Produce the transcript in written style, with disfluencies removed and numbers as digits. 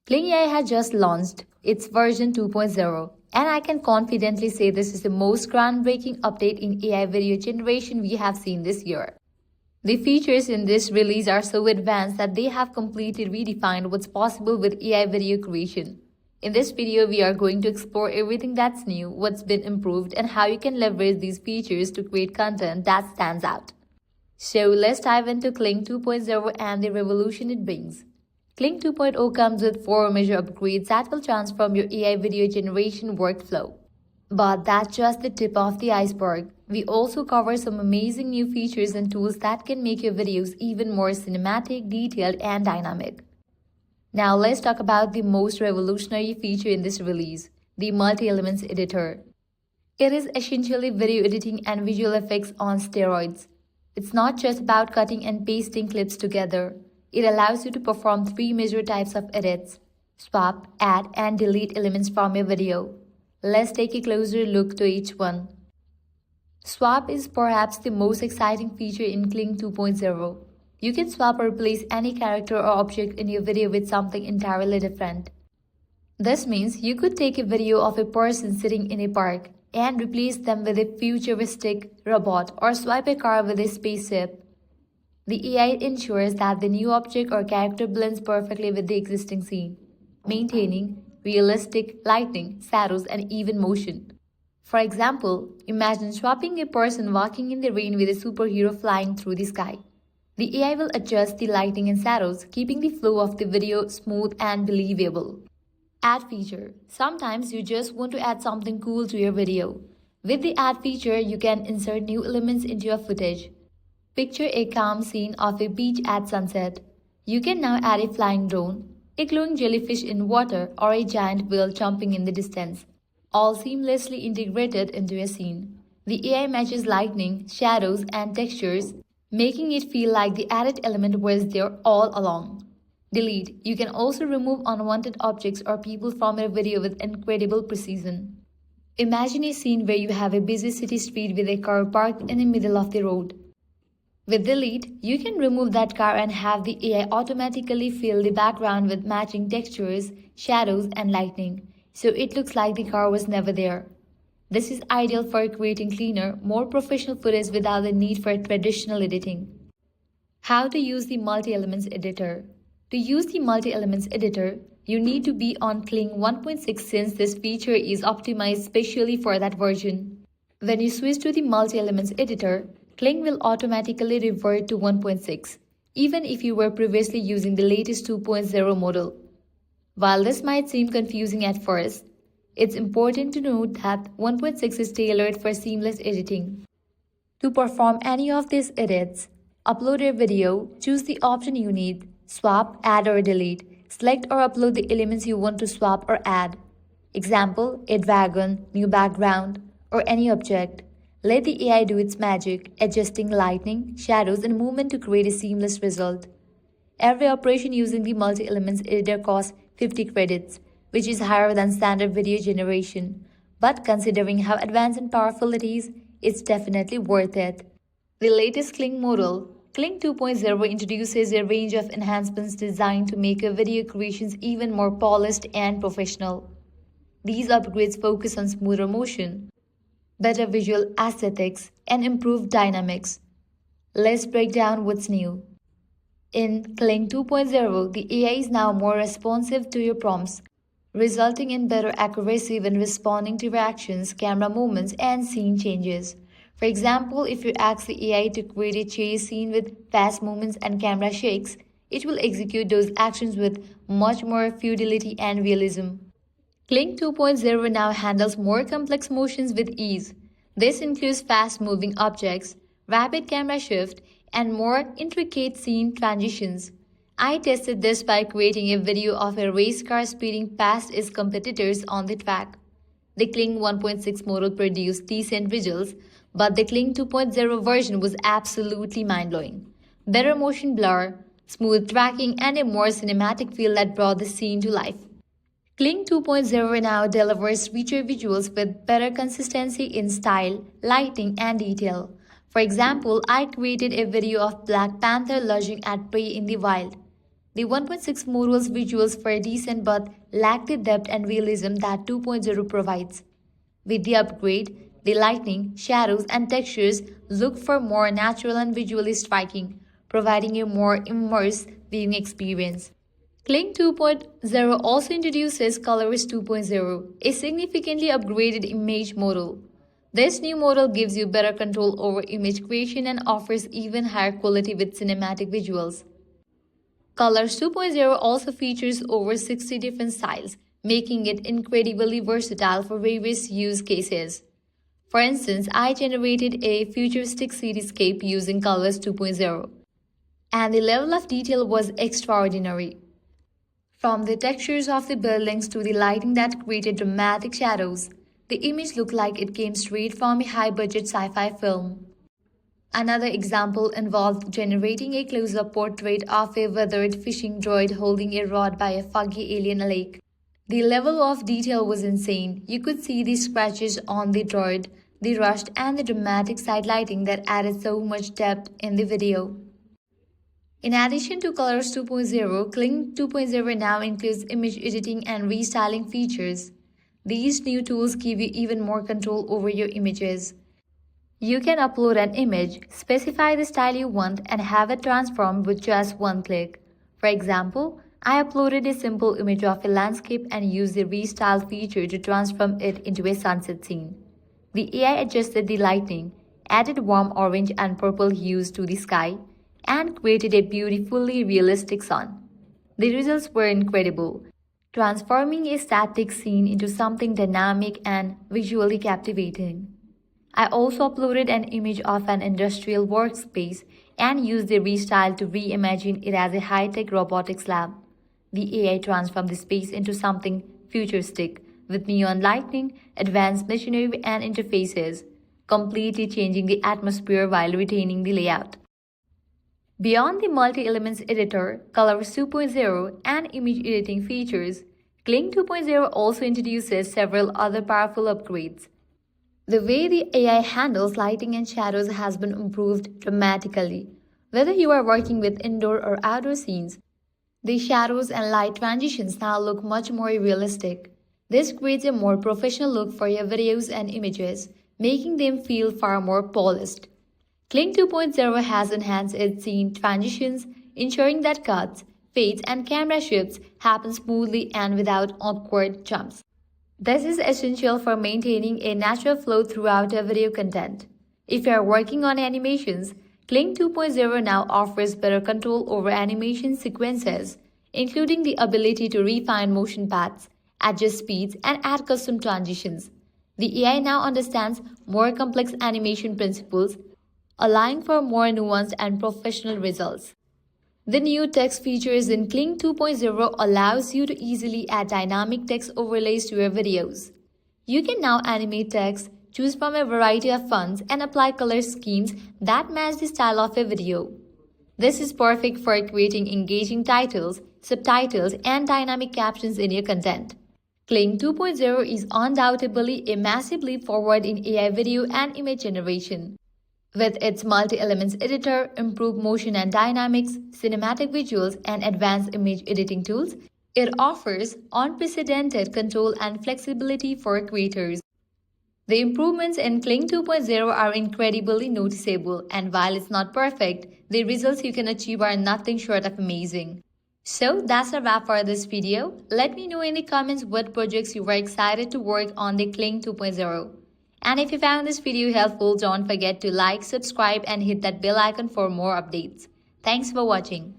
Kling AI has just launched its version 2.0, and I can confidently say this is the most groundbreaking update in AI video generation we have seen this year. The features in this release are so advanced that they have completely redefined what's possible with AI video creation. In this video, we are going to explore everything that's new, what's been improved, and how you can leverage these features to create content that stands out. So let's dive into Kling 2.0 and the revolution it brings. Kling 2.0 comes with 4 major upgrades that will transform your AI video generation workflow. But that's just the tip of the iceberg. We also cover some amazing new features and tools that can make your videos even more cinematic, detailed, and dynamic. Now let's talk about the most revolutionary feature in this release, the multi-elements editor. It is essentially video editing and visual effects on steroids. It's not just about cutting and pasting clips together. It allows you to perform 3 major types of edits: swap, add, and delete elements from your video. Let's take a closer look to each one. Swap is perhaps the most exciting feature in Kling 2.0. You can swap or replace any character or object in your video with something entirely different. This means you could take a video of a person sitting in a park and replace them with a futuristic robot or swipe a car with a spaceship. The AI ensures that the new object or character blends perfectly with the existing scene, maintaining realistic lighting, shadows, and even motion. For example, imagine swapping a person walking in the rain with a superhero flying through the sky. The AI will adjust the lighting and shadows, keeping the flow of the video smooth and believable. Add feature. Sometimes you just want to add something cool to your video. With the add feature, you can insert new elements into your footage. Picture a calm scene of a beach at sunset. You can now add a flying drone, a glowing jellyfish in water, or a giant whale jumping in the distance, all seamlessly integrated into a scene. The AI matches lighting, shadows, and textures, making it feel like the added element was there all along. Delete. You can also remove unwanted objects or people from your video with incredible precision. Imagine a scene where you have a busy city street with a car parked in the middle of the road. With Delete, you can remove that car and have the AI automatically fill the background with matching textures, shadows, and lighting, so it looks like the car was never there. This is ideal for creating cleaner, more professional footage without the need for traditional editing. How to use the multi-elements editor. To use the multi-elements editor, you need to be on Kling 1.6 since this feature is optimized specially for that version. When you switch to the multi-elements editor, Kling will automatically revert to 1.6, even if you were previously using the latest 2.0 model. While this might seem confusing at first, it's important to note that 1.6 is tailored for seamless editing. To perform any of these edits, upload a video, choose the option you need, swap, add or delete, select or upload the elements you want to swap or add. Example, a dragon, new background, or any object. Let the AI do its magic, adjusting lighting, shadows, and movement to create a seamless result. Every operation using the multi-elements editor costs 50 credits, which is higher than standard video generation. But considering how advanced and powerful it is, it's definitely worth it. The latest Kling model, Kling 2.0, introduces a range of enhancements designed to make your video creations even more polished and professional. These upgrades focus on smoother motion, better visual aesthetics, and improved dynamics. Let's break down what's new. In Kling 2.0, the AI is now more responsive to your prompts, resulting in better accuracy when responding to reactions, camera movements, and scene changes. For example, if you ask the AI to create a chase scene with fast movements and camera shakes, it will execute those actions with much more fidelity and realism. Kling 2.0 now handles more complex motions with ease. This includes fast-moving objects, rapid camera shift, and more intricate scene transitions. I tested this by creating a video of a race car speeding past its competitors on the track. The Kling 1.6 model produced decent visuals, but the Kling 2.0 version was absolutely mind-blowing. Better motion blur, smooth tracking, and a more cinematic feel that brought the scene to life. Kling 2.0 now delivers richer visuals with better consistency in style, lighting, and detail. For example, I created a video of Black Panther lunging at prey in the wild. The 1.6 models visuals were decent but lacked the depth and realism that 2.0 provides. With the upgrade, the lighting, shadows, and textures look for more natural and visually striking, providing a more immersive viewing experience. Kling 2.0 also introduces Colorist 2.0, a significantly upgraded image model. This new model gives you better control over image creation and offers even higher quality with cinematic visuals. Colors 2.0 also features over 60 different styles, making it incredibly versatile for various use cases. For instance, I generated a futuristic cityscape using Colors 2.0, and the level of detail was extraordinary. From the textures of the buildings to the lighting that created dramatic shadows, the image looked like it came straight from a high-budget sci-fi film. Another example involved generating a close-up portrait of a weathered fishing droid holding a rod by a foggy alien lake. The level of detail was insane. You could see the scratches on the droid, the rust, and the dramatic side lighting that added so much depth in the video. In addition to Colors 2.0, Kling 2.0 now includes image editing and restyling features. These new tools give you even more control over your images. You can upload an image, specify the style you want, and have it transformed with just one click. For example, I uploaded a simple image of a landscape and used the Restyle feature to transform it into a sunset scene. The AI adjusted the lighting, added warm orange and purple hues to the sky, and created a beautifully realistic sun. The results were incredible, transforming a static scene into something dynamic and visually captivating. I also uploaded an image of an industrial workspace and used the Restyle to reimagine it as a high-tech robotics lab. The AI transformed the space into something futuristic, with neon lighting, advanced machinery and interfaces, completely changing the atmosphere while retaining the layout. Beyond the multi-elements editor, Colors 2.0, and image editing features, Kling 2.0 also introduces several other powerful upgrades. The way the AI handles lighting and shadows has been improved dramatically. Whether you are working with indoor or outdoor scenes, the shadows and light transitions now look much more realistic. This creates a more professional look for your videos and images, making them feel far more polished. Kling 2.0 has enhanced its scene transitions, ensuring that cuts, fades, and camera shifts happen smoothly and without awkward jumps. This is essential for maintaining a natural flow throughout your video content. If you are working on animations, Kling 2.0 now offers better control over animation sequences, including the ability to refine motion paths, adjust speeds, and add custom transitions. The AI now understands more complex animation principles, allowing for more nuanced and professional results. The new text features in Kling 2.0 allows you to easily add dynamic text overlays to your videos. You can now animate text, choose from a variety of fonts, and apply color schemes that match the style of a video. This is perfect for creating engaging titles, subtitles, and dynamic captions in your content. Kling 2.0 is undoubtedly a massive leap forward in AI video and image generation. With its multi-elements editor, improved motion and dynamics, cinematic visuals, and advanced image editing tools, it offers unprecedented control and flexibility for creators. The improvements in Kling 2.0 are incredibly noticeable, and while it's not perfect, the results you can achieve are nothing short of amazing. So that's a wrap for this video. Let me know in the comments what projects you were excited to work on the Kling 2.0. And if you found this video helpful, don't forget to like, subscribe, and hit that bell icon for more updates. Thanks for watching.